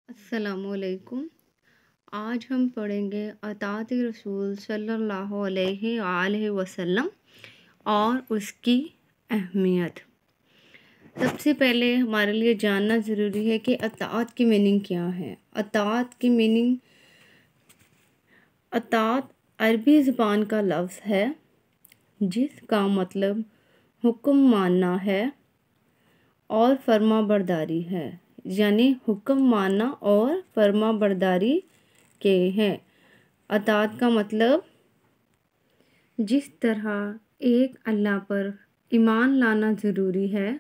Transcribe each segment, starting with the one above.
السلام علیکم۔ آج ہم پڑھیں گے اطاعت رسول صلی اللہ علیہ وآلہ وسلم اور اس کی اہمیت۔ سب سے پہلے ہمارے لیے جاننا ضروری ہے کہ اطاعت کی میننگ کیا ہے۔ اطاعت کی میننگ، اطاعت عربی زبان کا لفظ ہے جس کا مطلب حکم ماننا ہے اور فرما برداری ہے، یعنی حکم ماننا اور فرما برداری کے ہیں۔ اطاعت کا مطلب جس طرح ایک اللہ پر ایمان لانا ضروری ہے،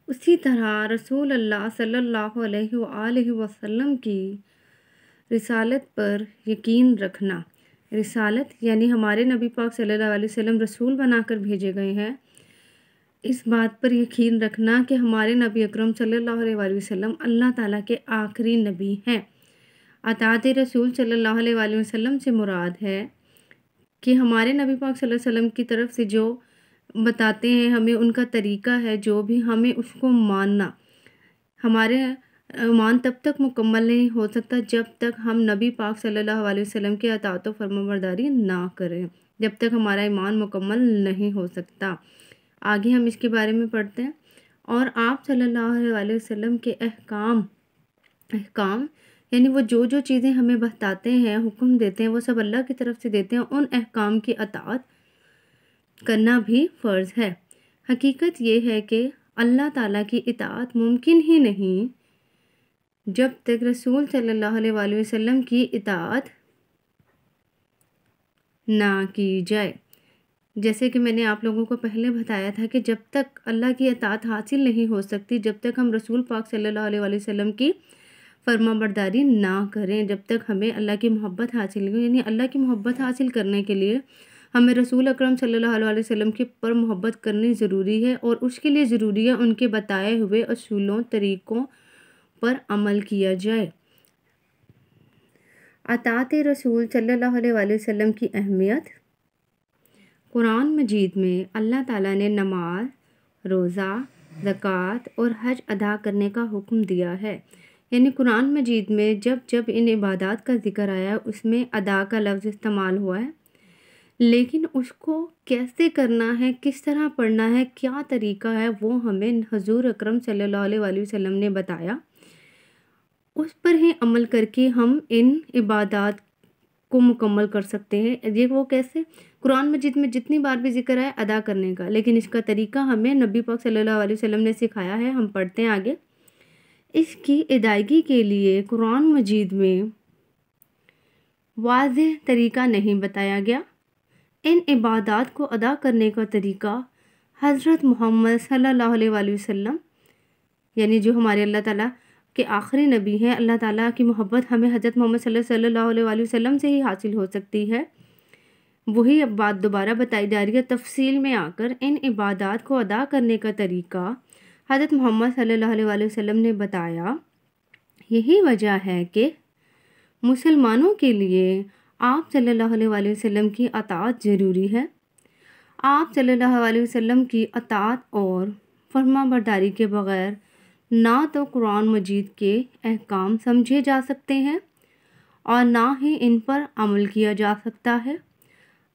اسی طرح رسول اللہ صلی اللہ علیہ وآلہ وسلم کی رسالت پر یقین رکھنا۔ رسالت یعنی ہمارے نبی پاک صلی اللہ علیہ وسلم رسول بنا کر بھیجے گئے ہیں، اس بات پر یقین رکھنا کہ ہمارے نبی اکرم صلی اللہ علیہ وآلہ وسلم اللہ تعالیٰ کے آخری نبی ہیں۔ اطاعت رسول صلی اللہ علیہ وآلہ وسلم سے مراد ہے کہ ہمارے نبی پاک صلی اللہ علیہ وسلم کی طرف سے جو بتاتے ہیں ہمیں، ان کا طریقہ ہے جو بھی، ہمیں اس کو ماننا۔ ہمارے ایمان تب تک مکمل نہیں ہو سکتا جب تک ہم نبی پاک صلی اللہ علیہ وسلم کی اطاعت و فرمانبرداری نہ کریں، جب تک ہمارا ایمان مکمل نہیں ہو سکتا۔ آگے ہم اس کے بارے میں پڑھتے ہیں۔ اور آپ صلی اللہ علیہ وآلہ وسلم کے احکام یعنی وہ جو چیزیں ہمیں بتاتے ہیں، حکم دیتے ہیں، وہ سب اللہ کی طرف سے دیتے ہیں۔ ان احکام کی اطاعت کرنا بھی فرض ہے۔ حقیقت یہ ہے کہ اللہ تعالیٰ کی اطاعت ممکن ہی نہیں جب تک رسول صلی اللہ علیہ وآلہ وسلم کی اطاعت نہ کی جائے۔ جیسے کہ میں نے آپ لوگوں کو پہلے بتایا تھا کہ جب تک اللہ کی اطاعت حاصل نہیں ہو سکتی، جب تک ہم رسول پاک صلی اللہ علیہ وآلہ وسلم کی فرما برداری نہ کریں، جب تک ہمیں اللہ کی محبت حاصل نہیں، یعنی اللہ کی محبت حاصل کرنے کے لیے ہمیں رسول اکرم صلی اللہ علیہ وسلم کے پر محبت کرنی ضروری ہے، اور اس کے لیے ضروری ہے ان کے بتائے ہوئے اصولوں، طریقوں پر عمل کیا جائے۔ اطاعت رسول صلی اللہ علیہ وآلہ وسلم کی اہمیت۔ قرآن مجید میں اللہ تعالیٰ نے نماز، روزہ، زکوٰۃ اور حج ادا کرنے کا حکم دیا ہے۔ یعنی قرآن مجید میں جب ان عبادات کا ذکر آیا، اس میں ادا کا لفظ استعمال ہوا ہے، لیکن اس کو کیسے کرنا ہے، کس طرح پڑھنا ہے، کیا طریقہ ہے، وہ ہمیں حضور اکرم صلی اللہ علیہ وآلہ وسلم نے بتایا۔ اس پر ہی عمل کر کے ہم ان عبادات کو مکمل کر سکتے ہیں۔ یہ وہ کیسے؟ قرآن مجید میں جتنی بار بھی ذکر ہے ادا کرنے کا، لیکن اس کا طریقہ ہمیں نبی پاک صلی اللہ علیہ وسلم نے سکھایا ہے۔ ہم پڑھتے ہیں آگے۔ اس کی ادائیگی کے لیے قرآن مجید میں واضح طریقہ نہیں بتایا گیا۔ ان عبادات کو ادا کرنے کا طریقہ حضرت محمد صلی اللہ علیہ وآلہ وسلم، یعنی جو ہمارے اللہ تعالیٰ کے آخری نبی ہیں، اللہ تعالیٰ کی محبت ہمیں حضرت محمد صلی اللہ علیہ وآلہ وسلم سے ہی حاصل ہو سکتی ہے، وہی اب بات دوبارہ بتائی جا رہی ہے تفصیل میں آ کر۔ ان عبادات کو ادا کرنے کا طریقہ حضرت محمد صلی اللہ علیہ وآلہ وسلم نے بتایا۔ یہی وجہ ہے کہ مسلمانوں کے لیے آپ صلی اللہ علیہ وآلہ وسلم کی اطاعت ضروری ہے۔ آپ صلی اللہ علیہ وسلم کی اطاعت اور فرما برداری کے بغیر نہ تو قرآن مجید کے احکام سمجھے جا سکتے ہیں اور نہ ہی ان پر عمل کیا جا سکتا ہے۔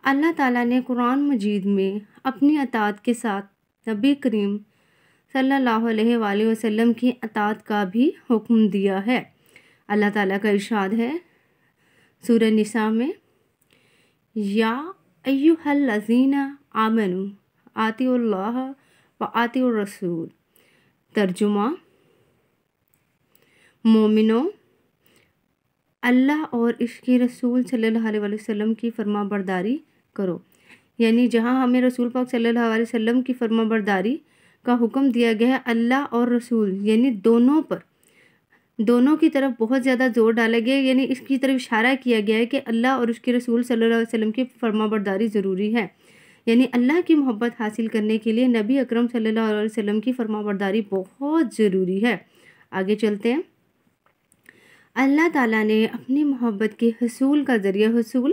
اللہ تعالیٰ نے قرآن مجید میں اپنی اطاعت کے ساتھ نبی کریم صلی اللہ علیہ وآلہ وسلم کی اطاعت کا بھی حکم دیا ہے۔ اللہ تعالیٰ کا ارشاد ہے سورہ نساء میں، یا ایھا الذین آمنوا اطیعوا اللہ واطیعوا الرسول۔ ترجمہ: مومنوں، اللہ اور اس کے رسول صلی اللہ علیہ وآلہ وسلم کی فرما برداری کرو۔ یعنی جہاں ہمیں رسول پاک صلی اللہ علیہ وسلم کی فرما برداری کا حکم دیا گیا ہے، اللہ اور رسول یعنی دونوں پر، دونوں کی طرف بہت زیادہ زور ڈالا گیا ہے، یعنی اس کی طرف اشارہ کیا گیا ہے کہ اللہ اور اس کے رسول صلی اللہ علیہ وسلم کی فرما برداری ضروری ہے۔ یعنی اللہ کی محبت حاصل کرنے کے لیے نبی اکرم صلی اللہ علیہ وسلم کی فرما برداری بہت ضروری ہے۔ آگے چلتے ہیں۔ اللہ تعالیٰ نے اپنی محبت کے حصول کا ذریعہ، حصول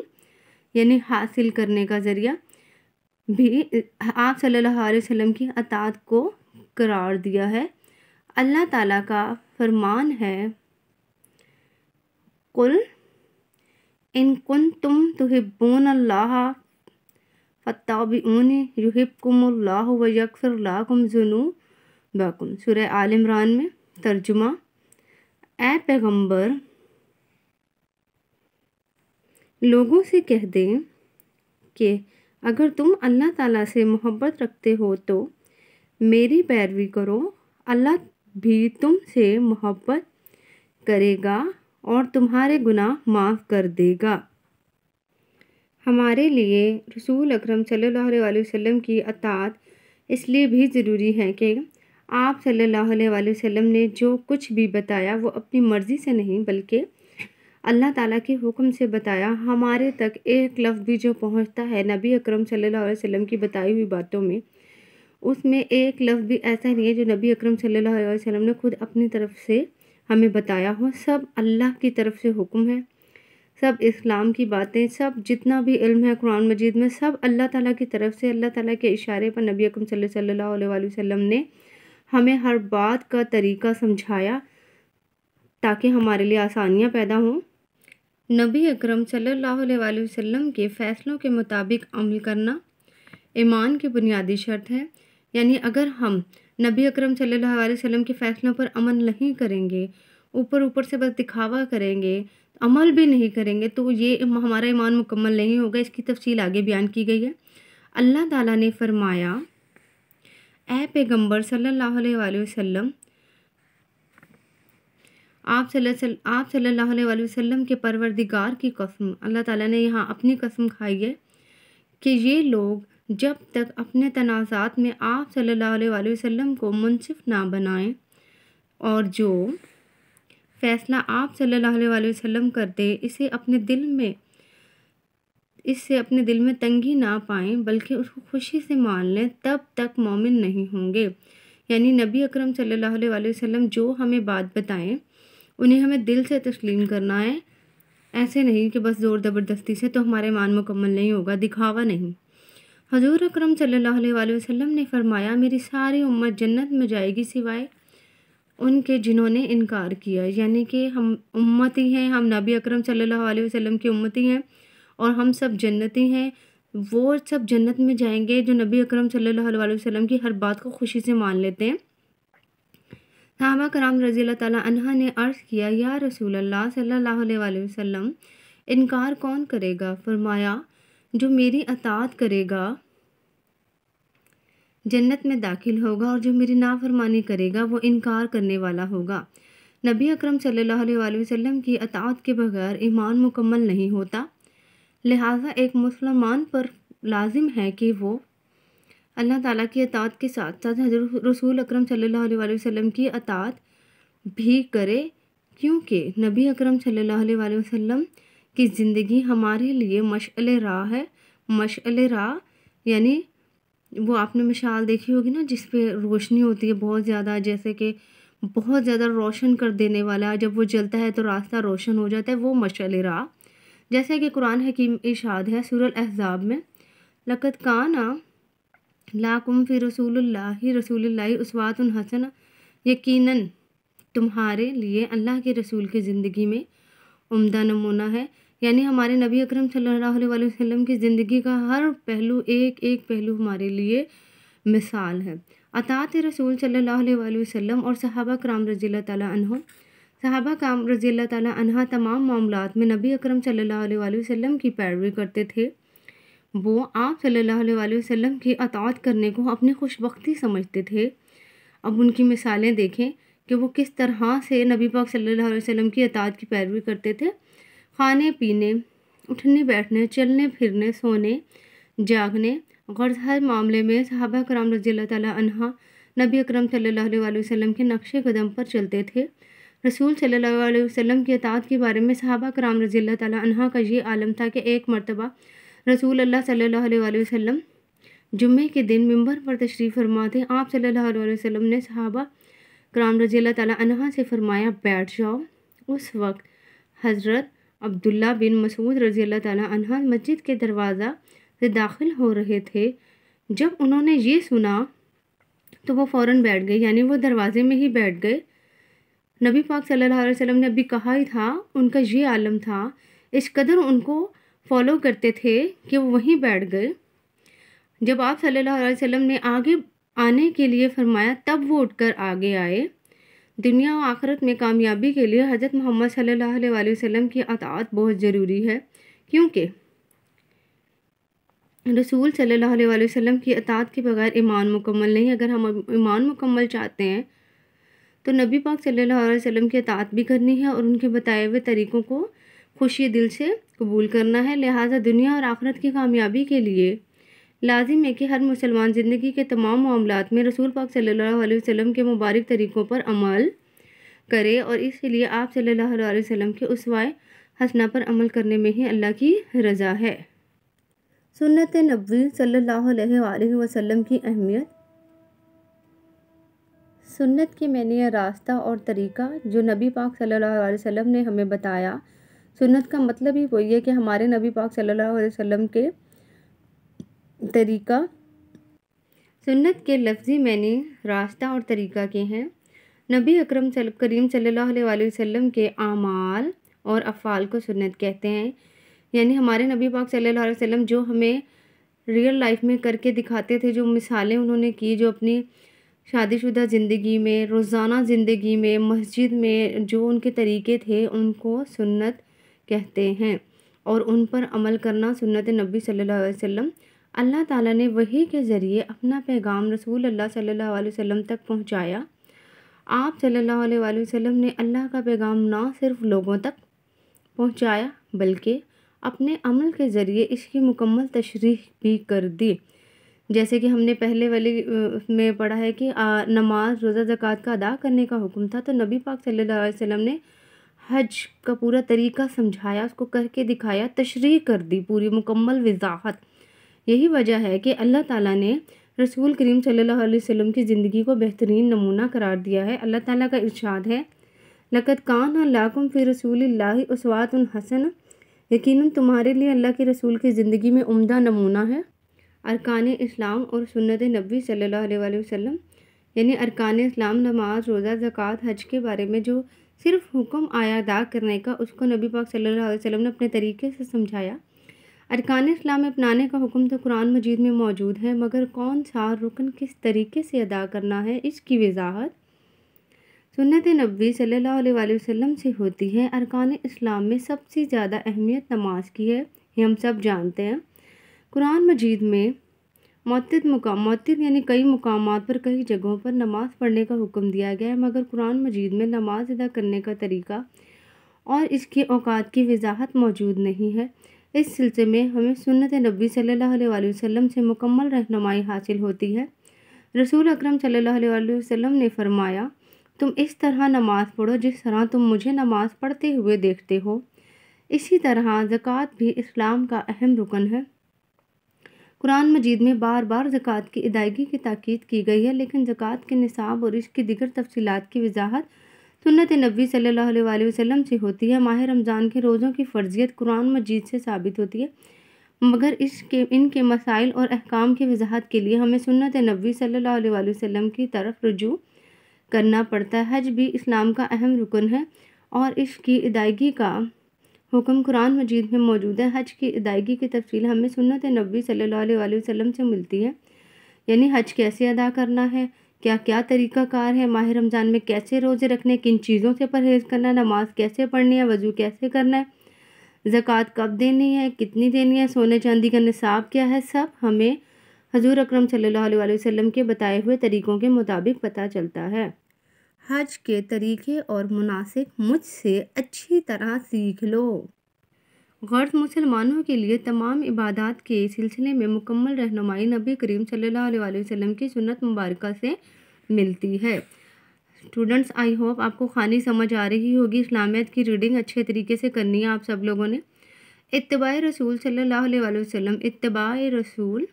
یعنی حاصل کرنے کا ذریعہ بھی آپ صلی اللہ علیہ وسلم کی اطاعت کو قرار دیا ہے۔ اللہ تعالیٰ کا فرمان ہے قل ان کنتم تحبون اللہ فاتبعونی یحبکم اللہ ویغفر لکم ذنوبکم۔ سورہ آل عمران میں۔ ترجمہ: اے پیغمبر، لوگوں سے کہہ دیں کہ اگر تم اللہ تعالیٰ سے محبت رکھتے ہو تو میری پیروی کرو، اللہ بھی تم سے محبت کرے گا اور تمہارے گناہ معاف کر دے گا۔ ہمارے لیے رسول اکرم صلی اللہ علیہ وسلم کی اطاعت اس لیے بھی ضروری ہے کہ آپ صلی اللہ علیہ وسلم نے جو کچھ بھی بتایا وہ اپنی مرضی سے نہیں بلکہ اللہ تعالیٰ کے حکم سے بتایا۔ ہمارے تک ایک لفظ بھی جو پہنچتا ہے نبی اکرم صلی اللہ علیہ وسلم کی بتائی ہوئی باتوں میں، اس میں ایک لفظ بھی ایسا نہیں ہے جو نبی اکرم صلی اللہ علیہ وسلم نے خود اپنی طرف سے ہمیں بتایا ہو۔ سب اللہ کی طرف سے حکم ہے، سب اسلام کی باتیں، سب جتنا بھی علم ہے قرآن مجید میں، سب اللہ تعالیٰ کی طرف سے، اللہ تعالیٰ کے اشارے پر نبی اکرم صلی اللہ علیہ وسلم نے ہمیں ہر بات کا طریقہ سمجھایا تاکہ ہمارے لیے آسانیاں پیدا ہوں۔ نبی اکرم صلی اللہ علیہ وسلم کے فیصلوں کے مطابق عمل کرنا ایمان کی بنیادی شرط ہے، یعنی اگر ہم نبی اکرم صلی اللہ علیہ وسلم کے فیصلوں پر عمل نہیں کریں گے، اوپر سے بس دکھاوا کریں گے، عمل بھی نہیں کریں گے، تو یہ ہمارا ایمان مکمل نہیں ہوگا۔ اس کی تفصیل آگے بیان کی گئی ہے۔ اللہ تعالیٰ نے فرمایا، اے پیغمبر صلی اللہ علیہ وسلم، آپ صلی اللہ علیہ وسلم کے پروردگار کی قسم، اللہ تعالیٰ نے یہاں اپنی قسم کھائی ہے کہ یہ لوگ جب تک اپنے تنازعات میں آپ صلی اللہ علیہ وسلم کو منصف نہ بنائیں اور جو فیصلہ آپ صلی اللہ علیہ وسلم کرتے اس سے اپنے دل میں تنگی نہ پائیں بلکہ اس کو خوشی سے مان لیں، تب تک مومن نہیں ہوں گے۔ یعنی نبی اکرم صلی اللہ علیہ وسلم جو ہمیں بات بتائیں انہیں ہمیں دل سے تسلیم کرنا ہے، ایسے نہیں کہ بس زور زبردستی سے، تو ہمارا ایمان مکمل نہیں ہوگا، دکھاوا نہیں۔ حضور اکرم صلی اللہ علیہ وسلم نے فرمایا، میری ساری امت جنت میں جائے گی سوائے ان کے جنہوں نے انکار کیا، یعنی کہ ہم امتی ہیں، ہم نبی اکرم صلی اللہ علیہ وسلم کی امتی ہیں اور ہم سب جنتی ہیں۔ وہ سب جنت میں جائیں گے جو نبی اکرم صلی اللہ علیہ وسلم کی ہر بات کو خوشی سے مان لیتے ہیں۔ صحابہ کرام رضی اللہ تعالیٰ عنہ نے عرض کیا، یا رسول اللہ صلی اللہ علیہ وسلم، انکار کون کرے گا؟ فرمایا، جو میری اطاعت کرے گا جنت میں داخل ہوگا اور جو میری نافرمانی کرے گا وہ انکار کرنے والا ہوگا۔ نبی اکرم صلی اللہ علیہ وسلم کی اطاعت کے بغیر ایمان مکمل نہیں ہوتا، لہٰذا ایک مسلمان پر لازم ہے کہ وہ اللہ تعالیٰ کی اطاعت کے ساتھ ساتھ حضرت رسول اکرم صلی اللہ علیہ وسلم کی اطاعت بھی کرے، کیونکہ نبی اکرم صلی اللہ علیہ وسلم کی زندگی ہمارے لیے مشعل راہ ہے۔ مشعل راہ یعنی وہ آپ نے مشعل دیکھی ہوگی نا، جس پہ روشنی ہوتی ہے بہت زیادہ، جیسے کہ بہت زیادہ روشن کر دینے والا، جب وہ جلتا ہے تو راستہ روشن ہو جاتا ہے، وہ مشعل راہ۔ جیسے کہ قرآن حکیم ارشاد ہے سورہ الاحزاب میں، لَقَدْ كَانَ لَكُمْ فِي رَسُولِ اللَّهِ أُسْوَةٌ حَسَنَةٌ، یقیناً تمہارے لیے اللہ کے رسول کی زندگی میں عمدہ نمونہ ہے، یعنی ہمارے نبی اکرم صلی اللہ علیہ وسلم کی زندگی کا ہر پہلو، ایک پہلو ہمارے لیے مثال ہے۔ اطاعت رسول صلی اللہ علیہ وسلم اور صحابہ کرام رضی اللہ تعالیٰ عنہ، صحابہ کرام رضی اللہ تعالیٰ عنہ تمام معاملات میں نبی اکرم صلی اللہ علیہ وسلم کی پیروی کرتے تھے۔ وہ آپ صلی اللہ علیہ وسلم کی اطاعت کرنے کو اپنی خوش بختی سمجھتے تھے۔ اب ان کی مثالیں دیکھیں کہ وہ کس طرح سے نبی پاک صلی اللہ علیہ وسلم کی اطاعت کی پیروی کرتے تھے۔ کھانے پینے، اٹھنے بیٹھنے، چلنے پھرنے، سونے جاگنے، غرض ہر معاملے میں صحابہ کرام رضی اللہ تعالیٰ عنہ نبی اکرم صلی اللہ علیہ وسلم کے نقش قدم پر چلتے تھے۔ رسول صلی اللہ علیہ وسلم کی اطاعت کے بارے میں صحابہ کرام رضی اللہ تعالیٰ عنہ کا یہ عالم تھا کہ ایک مرتبہ رسول اللہ صلی اللہ علیہ وسلم جمعے کے دن منبر پر تشریف فرما تھے۔ آپ صلی اللہ علیہ وسلم نے صحابہ کرام رضی اللہ تعالیٰ عنہ سے فرمایا، بیٹھ جاؤ۔ اس وقت حضرت عبداللہ بن مسعود رضی اللہ تعالیٰ عنہ مسجد کے دروازہ سے داخل ہو رہے تھے۔ جب انہوں نے یہ سنا تو وہ فوراً بیٹھ گئے، یعنی وہ دروازے میں ہی بیٹھ گئے۔ نبی پاک صلی اللہ علیہ وسلم نے ابھی کہا ہی تھا، ان کا یہ عالم تھا، اس قدر ان کو فالو کرتے تھے کہ وہ وہیں بیٹھ گئے۔ جب آپ صلی اللہ علیہ وسلم نے آگے آنے کے لیے فرمایا تب وہ اٹھ کر آگے آئے۔ دنیا و آخرت میں کامیابی کے لیے حضرت محمد صلی اللہ علیہ وآلہ وسلم کی اطاعت بہت ضروری ہے، کیونکہ رسول صلی اللہ علیہ وآلہ وسلم کی اطاعت کے بغیر ایمان مکمل نہیں۔ اگر ہم ایمان مکمل چاہتے ہیں تو نبی پاک صلی اللہ علیہ وسلم کی اطاعت بھی کرنی ہے اور ان کے بتائے ہوئے طریقوں کو خوشی دل سے قبول کرنا ہے۔ لہٰذا دنیا اور آخرت کی کامیابی کے لیے لازم ہے کہ ہر مسلمان زندگی کے تمام معاملات میں رسول پاک صلی اللہ علیہ وسلم کے مبارک طریقوں پر عمل کرے، اور اس لیے آپ صلی اللہ علیہ وسلم کے اسوہ حسنہ پر عمل کرنے میں ہی اللہ کی رضا ہے۔ سنت نبوی صلی اللہ علیہ وآلہ وسلم کی اہمیت۔ سنت کے معنی ہے راستہ اور طریقہ جو نبی پاک صلی اللہ علیہ وسلم نے ہمیں بتایا۔ سنت کا مطلب ہی وہی ہے کہ ہمارے نبی پاک صلی اللہ علیہ وسلم کے طریقہ۔ سنت کے لفظی معنی راستہ اور طریقہ کے ہیں۔ نبی اکرم کریم صلی اللہ علیہ وآلہ وسلم کے اعمال اور افعال کو سنت کہتے ہیں، یعنی ہمارے نبی پاک صلی اللہ علیہ وسلم جو ہمیں ریئل لائف میں کر کے دکھاتے تھے، جو مثالیں انہوں نے کی، جو اپنی شادی شدہ زندگی میں، روزانہ زندگی میں، مسجد میں جو ان کے طریقے تھے ان کو سنت کہتے ہیں، اور ان پر عمل کرنا سنت نبی صلی اللہ علیہ وسلم۔ اللہ تعالیٰ نے وحی کے ذریعے اپنا پیغام رسول اللہ صلی اللہ علیہ وسلم تک پہنچایا۔ آپ صلی اللہ علیہ وآلہ وسلم نے اللہ کا پیغام نہ صرف لوگوں تک پہنچایا بلکہ اپنے عمل کے ذریعے اس کی مکمل تشریح بھی کر دی۔ جیسے کہ ہم نے پہلے والی میں پڑھا ہے کہ نماز، روزہ، زکوٰۃ کا ادا کرنے کا حکم تھا، تو نبی پاک صلی اللہ علیہ وسلم نے حج کا پورا طریقہ سمجھایا، اس کو کر کے دکھایا، تشریح کر دی، پوری مکمل وضاحت۔ یہی وجہ ہے کہ اللہ تعالیٰ نے رسول کریم صلی اللہ علیہ وسلم کی زندگی کو بہترین نمونہ قرار دیا ہے۔ اللہ تعالیٰ کا ارشاد ہے، لَقَدْ كَانَ لَكُمْ فِي رَسُولِ اللَّهِ أُسْوَةٌ حَسَنَةٌ، یقیناً تمہارے لیے اللہ کے رسول کی زندگی میں عمدہ نمونہ ہے۔ ارکان اسلام اور سنت نبوی صلی اللہ علیہ وآلہ وسلم، یعنی ارکان اسلام، نماز، روزہ، زکوٰۃ، حج کے بارے میں جو صرف حکم آیا ادا کرنے کا، اس کو نبی پاک صلی اللہ علیہ وسلم نے اپنے طریقے سے سمجھایا۔ ارکان اسلام میں اپنانے کا حکم تو قرآن مجید میں موجود ہے، مگر کون سا رکن کس طریقے سے ادا کرنا ہے، اس کی وضاحت سنت نبوی صلی اللہ علیہ وآلہ وسلم سے ہوتی ہے۔ ارکان اسلام میں سب سے زیادہ اہمیت نماز کی ہے، یہ ہم سب جانتے ہیں۔ قرآن مجید میں معتد یعنی کئی مقامات پر، کئی جگہوں پر نماز پڑھنے کا حکم دیا گیا ہے، مگر قرآن مجید میں نماز ادا کرنے کا طریقہ اور اس کے اوقات کی وضاحت موجود نہیں ہے۔ اس سلسلے میں ہمیں سنت نبوی صلی اللہ علیہ وآلہ وسلم سے مکمل رہنمائی حاصل ہوتی ہے۔ رسول اکرم صلی اللہ علیہ وآلہ وسلم نے فرمایا، تم اس طرح نماز پڑھو جس طرح تم مجھے نماز پڑھتے ہوئے دیکھتے ہو۔ اسی طرح زکوٰۃ بھی اسلام کا اہم رکن ہے۔ قرآن مجید میں بار بار زکوٰۃ کی ادائیگی کی تاکید کی گئی ہے، لیکن زکوٰۃ کے نصاب اور اس کی دیگر تفصیلات کی وضاحت سنت نبوی صلی اللہ علیہ وآلہ وسلم سے ہوتی ہے۔ ماہ رمضان کے روزوں کی فرضیت قرآن مجید سے ثابت ہوتی ہے، مگر ان کے مسائل اور احکام کی وضاحت کے لیے ہمیں سنت نبوی صلی اللہ علیہ وآلہ وسلم کی طرف رجوع کرنا پڑتا ہے۔ حج بھی اسلام کا اہم رکن ہے اور اس کی ادائیگی کا حکم قرآن مجید میں موجود ہے۔ حج کی ادائیگی کی تفصیل ہمیں سنت نبوی صلی اللہ علیہ وآلہ وسلم سے ملتی ہے، یعنی حج کیسے ادا کرنا ہے، کیا کیا طریقہ کار ہے، ماہ رمضان میں کیسے روزے رکھنے، کن چیزوں سے پرہیز کرنا ہے، نماز کیسے پڑھنی ہے، وضو کیسے کرنا ہے، زکوٰۃ کب دینی ہے، کتنی دینی ہے، سونے چاندی کا نصاب کیا ہے، سب ہمیں حضور اکرم صلی اللہ علیہ وآلہ وسلم کے بتائے ہوئے طریقوں کے مطابق پتہ چلتا ہے۔ حج کے طریقے اور مناسک مجھ سے اچھی طرح سیکھ لو۔ غرض مسلمانوں کے لیے تمام عبادات کے سلسلے میں مکمل رہنمائی نبی کریم صلی اللہ علیہ وآلہ وسلم کی سنت مبارکہ سے ملتی ہے۔ اسٹوڈنٹس، آئی ہوپ آپ کو کہانی سمجھ آ رہی ہوگی۔ اسلامیت کی ریڈنگ اچھے طریقے سے کرنی ہے آپ سب لوگوں نے۔ اتباع رسول صلی اللہ علیہ وآلہ وسلم، اتباع رسول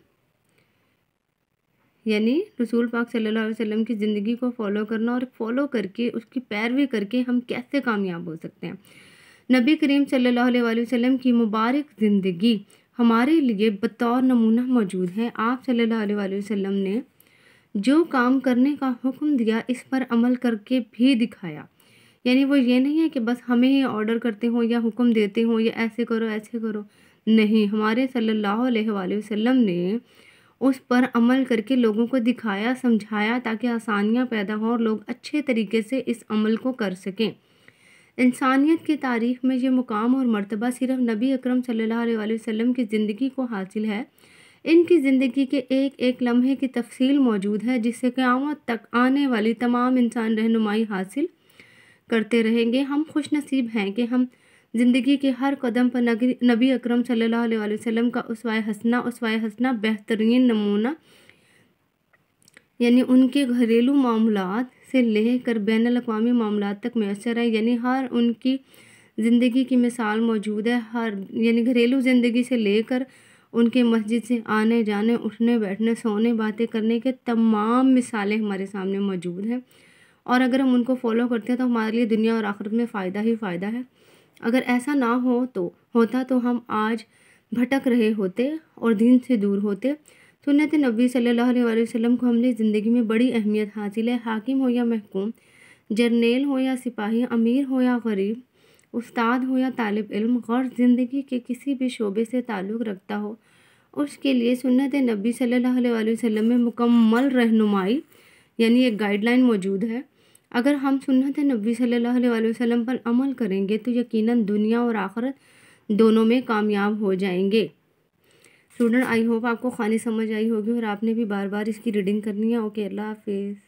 یعنی رسول پاک صلی اللہ علیہ وسلم کی زندگی کو فالو کرنا، اور فالو کر کے اس کی پیروی کر کے ہم کیسے کامیاب ہو سکتے ہیں۔ نبی کریم صلی اللہ علیہ وآلہ وسلم کی مبارک زندگی ہمارے لیے بطور نمونہ موجود ہے۔ آپ صلی اللہ علیہ وآلہ وسلم نے جو کام کرنے کا حکم دیا اس پر عمل کر کے بھی دکھایا، یعنی وہ یہ نہیں ہے کہ بس ہمیں ہی آرڈر کرتے ہوں یا حکم دیتے ہوں یا ایسے کرو ایسے کرو، نہیں، ہمارے صلی اللہ علیہ وآلہ وسلم نے اس پر عمل کر کے لوگوں کو دکھایا، سمجھایا، تاکہ آسانیاں پیدا ہوں اور لوگ اچھے طریقے سے اس عمل کو کر سکیں۔ انسانیت کی تاریخ میں یہ مقام اور مرتبہ صرف نبی اکرم صلی اللہ علیہ وآلہ وسلم کی زندگی کو حاصل ہے۔ ان کی زندگی کے ایک ایک لمحے کی تفصیل موجود ہے، جس سے قیامت تک آنے والی تمام انسان رہنمائی حاصل کرتے رہیں گے۔ ہم خوش نصیب ہیں کہ ہم زندگی کے ہر قدم پر نبی اکرم صلی اللہ علیہ وآلہ وسلم کا اسوہ حسنہ بہترین نمونہ، یعنی ان کے گھریلو معاملات سے لے کر بین الاقوامی معاملات تک میسر ہے، یعنی ہر ان کی زندگی کی مثال موجود ہے، یعنی گھریلو زندگی سے لے کر ان کے مسجد سے آنے جانے، اٹھنے بیٹھنے، سونے، باتیں کرنے کے تمام مثالیں ہمارے سامنے موجود ہیں، اور اگر ہم ان کو فالو کرتے ہیں تو ہمارے لیے دنیا اور آخرت میں فائدہ ہی فائدہ ہے۔ اگر ایسا نہ ہوتا تو ہم آج بھٹک رہے ہوتے اور دین سے دور ہوتے۔ سنت نبی صلی اللہ علیہ وآلہ وسلم کو ہماری زندگی میں بڑی اہمیت حاصل ہے۔ حاکم ہو یا محکوم، جرنیل ہو یا سپاہی، امیر ہو یا غریب، استاد ہو یا طالب علم، غرض زندگی کے کسی بھی شعبے سے تعلق رکھتا ہو، اس کے لیے سنت نبی صلی اللہ علیہ وآلہ وسلم میں مکمل رہنمائی، یعنی ایک گائیڈ لائن موجود ہے۔ اگر ہم سنت نبی صلی اللہ علیہ وآلہ وسلم پر عمل کریں گے تو یقیناً دنیا اور آخرت دونوں میں کامیاب ہو جائیں گے۔ اسٹوڈنٹ، آئی ہوپ آپ کو کہانی سمجھ آئی ہوگی اور آپ نے بھی بار بار اس کی ریڈنگ کرنی ہے۔ اوکے، اللہ حافظ۔